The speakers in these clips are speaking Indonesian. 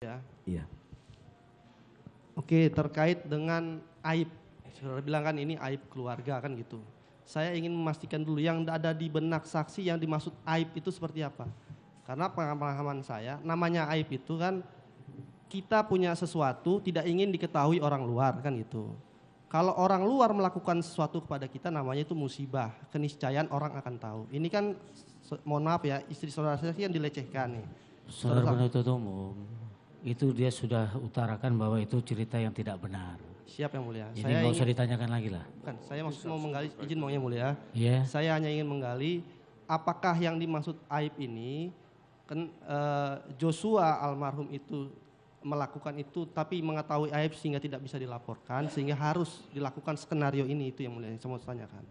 Ya. Iya. Oke, terkait dengan aib. Saudara bilang kan ini aib keluarga kan gitu. Saya ingin memastikan dulu yang ada di benak saksi yang dimaksud aib itu seperti apa. Karena pengalaman saya, namanya aib itu kan kita punya sesuatu tidak ingin diketahui orang luar kan gitu. Kalau orang luar melakukan sesuatu kepada kita namanya itu musibah, keniscayaan orang akan tahu. Ini kan mohon maaf ya, istri saudara saya yang dilecehkan nih. Saudara penuntut umum, itu dia sudah utarakan bahwa itu cerita yang tidak benar. Siap yang mulia. Jadi nggak usah ditanyakan lagi lah. Bukan, saya maksud mau menggali, izin mau yang mulia. Iya. Saya hanya ingin menggali apakah yang dimaksud aib ini kan Joshua almarhum itu melakukan itu tapi mengetahui aib sehingga tidak bisa dilaporkan sehingga harus dilakukan skenario ini, itu yang mulia yang saya mau tanyakan.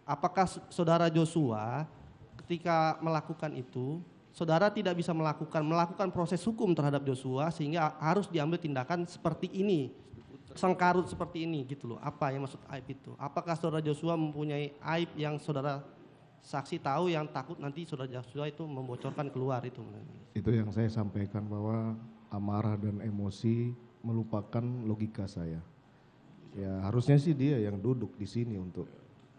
Apakah saudara Joshua ketika melakukan itu saudara tidak bisa melakukan proses hukum terhadap Joshua sehingga harus diambil tindakan seperti ini, sengkarut seperti ini gitu loh. Apa yang maksud aib itu? Apakah saudara Joshua mempunyai aib yang saudara saksi tahu yang takut nanti saudara Joshua itu membocorkan keluar itu? Itu yang saya sampaikan bahwa amarah dan emosi melupakan logika saya. Ya harusnya sih dia yang duduk di sini untuk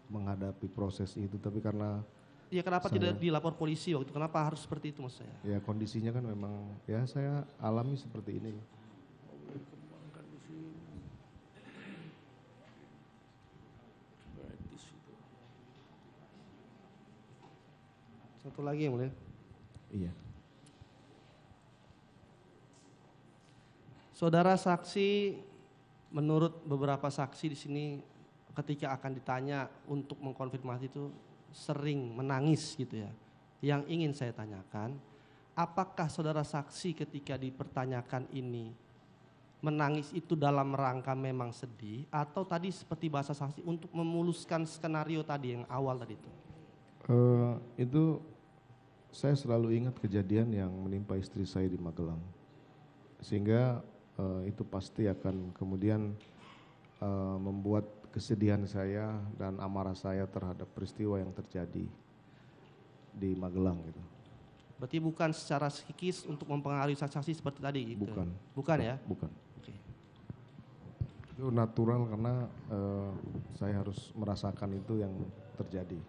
menghadapi proses itu, tapi karena ya kenapa tidak dilapor polisi waktu itu? Kenapa harus seperti itu maksud saya? Ya kondisinya kan memang ya saya alami seperti ini. Satu lagi yang mulia. Iya. Saudara saksi, menurut beberapa saksi di sini ketika akan ditanya untuk mengkonfirmasi itu sering menangis gitu ya. Yang ingin saya tanyakan, apakah saudara saksi ketika dipertanyakan ini menangis itu dalam rangka memang sedih atau tadi seperti bahasa saksi untuk memuluskan skenario tadi yang awal tadi itu? Itu saya selalu ingat kejadian yang menimpa istri saya di Magelang. Sehingga itu pasti akan kemudian membuat kesedihan saya dan amarah saya terhadap peristiwa yang terjadi di Magelang gitu. Berarti bukan secara psikis untuk mempengaruhi saksi seperti tadi gitu? Bukan. Bukan ya? Bukan. Oke. Itu natural karena saya harus merasakan itu yang terjadi.